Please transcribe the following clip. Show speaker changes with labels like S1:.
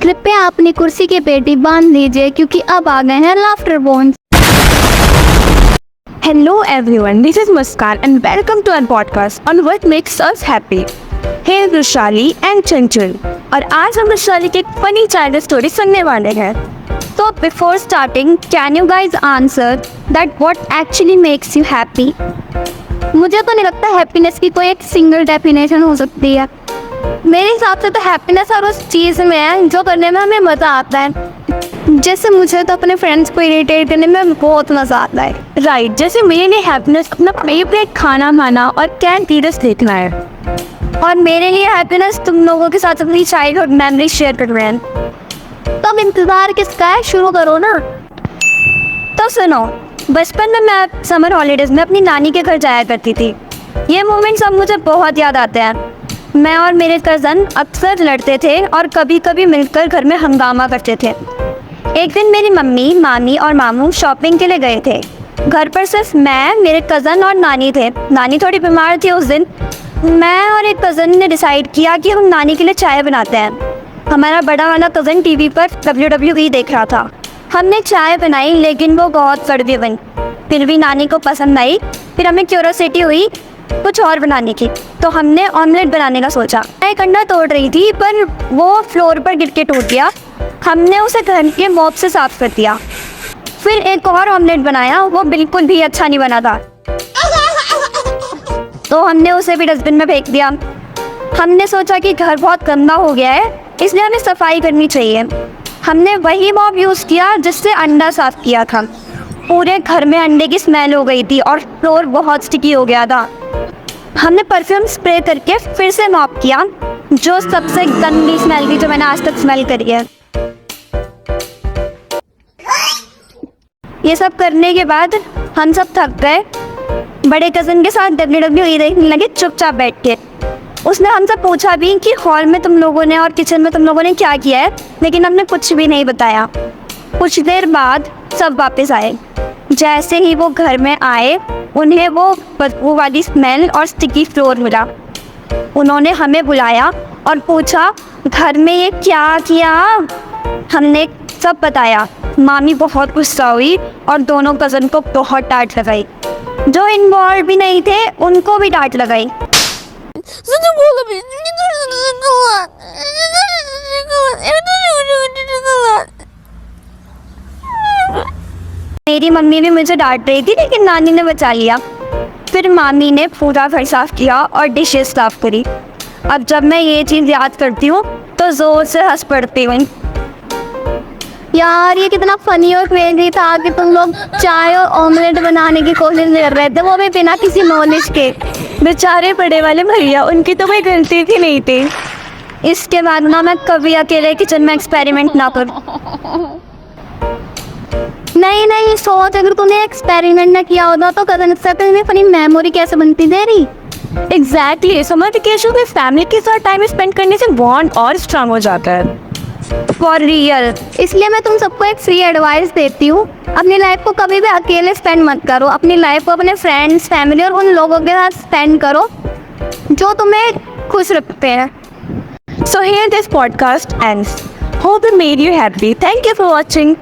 S1: कृपया अपनी कुर्सी की पेटी बांध लीजिए क्योंकि अब आ गए हैं laughter bones.
S2: Hello everyone, this is Muskan and welcome to our podcast on what makes us happy. Hey Vrushali and चंचल, और आज हम वृशाली की एक फनी चाइल्ड स्टोरी सुनने वाले हैं।
S1: So before starting, can you guys answer that what actually makes you happy? मुझे तो नहीं लगता हैप्पीनेस की कोई एक सिंगल डेफिनेशन हो सकती है। मेरे हिसाब से तो हैप्पीनेस हर उस चीज़ में है जो करने में हमें मज़ा आता है। जैसे मुझे तो अपने फ्रेंड्स को इरिटेट करने में बहुत मज़ा आता है।
S2: राइट, जैसे मेरे लिए हैप्पीनेस अपना फेवरेट खाना खाना और कैंटीनस देखना है।
S1: और मेरे लिए हैप्पीनेस तुम लोगों के साथ अपनी चाइल्डहुड मेमोरी शेयर कर रहे हैं। तो अब इंतज़ार किसका है, शुरू करो ना। तो सुनो, बचपन में मैं समर हॉलीडेज़ में अपनी नानी के घर जाया करती थी। ये मोमेंट्स अब मुझे बहुत याद आते हैं। मैं और मेरे कज़न अक्सर लड़ते थे और कभी कभी मिलकर घर में हंगामा करते थे। एक दिन मेरी मम्मी, मामी और मामू शॉपिंग के लिए गए थे। घर पर सिर्फ मैं, मेरे कज़न और नानी थे। नानी थोड़ी बीमार थी उस दिन। मैं और एक कज़न ने डिसाइड किया कि हम नानी के लिए चाय बनाते हैं। हमारा बड़ा वाला कज़न टीवी पर WWE देख रहा था। हमने चाय बनाई लेकिन वो बहुत कड़वी बनी। फिर भी नानी को पसंद आई। फिर हमें क्यूरोसिटी हुई कुछ और बनाने की, तो हमने ऑमलेट बनाने का सोचा। मैं एक अंडा तोड़ रही थी पर वो फ्लोर पर गिर के टूट गया। हमने उसे घर के मॉप से साफ कर दिया। फिर एक और ऑमलेट बनाया, वो बिल्कुल भी अच्छा नहीं बना था, तो हमने उसे भी डस्टबिन में फेंक दिया। हमने सोचा कि घर बहुत गंदा हो गया है, इसलिए हमें सफाई करनी चाहिए। हमने वही मॉप यूज़ किया जिससे अंडा साफ किया था। पूरे घर में अंडे की स्मेल हो गई थी और फ्लोर बहुत स्टिकी हो गया था। हमने परफ्यूम स्प्रे करके फिर से मॉप किया, जो सबसे गंदी स्मेल थी जो मैंने आज तक स्मेल करी है। ये सब करने के बाद हम सब थक गए। बड़े कज़न के साथ WWE देखने लगे चुपचाप बैठ के। उसने हमसे पूछा भी कि हॉल में तुम लोगों ने और किचन में तुम लोगों ने क्या किया है, लेकिन हमने कुछ भी नहीं बताया। कुछ देर बाद सब वापस आए। जैसे ही वो घर में आए, उन्हें वो बदबू वाली स्मेल और स्टिकी फ्लोर मिला। उन्होंने हमें बुलाया और पूछा घर में ये क्या किया। हमने सब बताया। मामी बहुत गुस्सा हुई और दोनों कज़न को बहुत डांट लगाई। जो इन्वॉल्व भी नहीं थे उनको भी डांट लगाई। मेरी मम्मी भी मुझे डांट रही थी लेकिन नानी ने बचा लिया। फिर मामी ने पूरा घर साफ किया और डिशेस साफ करी। अब जब मैं ये चीज़ याद करती हूँ तो ज़ोर से हंस पड़ती हूँ। यार, ये कितना फनी और क्रेजी था कि तुम लोग चाय और ऑमलेट बनाने की कोशिश कर रहे थे, वो भी बिना किसी नॉलेज के।
S2: बेचारे बड़े वाले भैया, उनकी तो कोई गलती भी नहीं थी।
S1: इसके बाद ना मैं कभी अकेले किचन में एक्सपेरिमेंट ना करूँ। नहीं सोच, अगर तूने एक्सपेरिमेंट ना किया होता तो कज़न के साथ में फनी मेमोरी कैसे बनती तेरी।
S2: एग्जैक्टली, समर वेकेशन में फैमिली के साथ टाइम स्पेंड करने से बॉन्ड और स्ट्रांग हो जाता है।
S1: For real. इसलिए मैं तुम सबको एक फ्री एडवाइस देती हूँ, अपनी लाइफ को कभी भी अकेले स्पेंड मत करो। अपनी लाइफ को अपने फ्रेंड्स, फैमिली और उन लोगों के साथ स्पेंड करो जो तुम्हें खुश रखते हैं।
S2: So here this podcast ends. Hope it made you happy. Thank you for watching.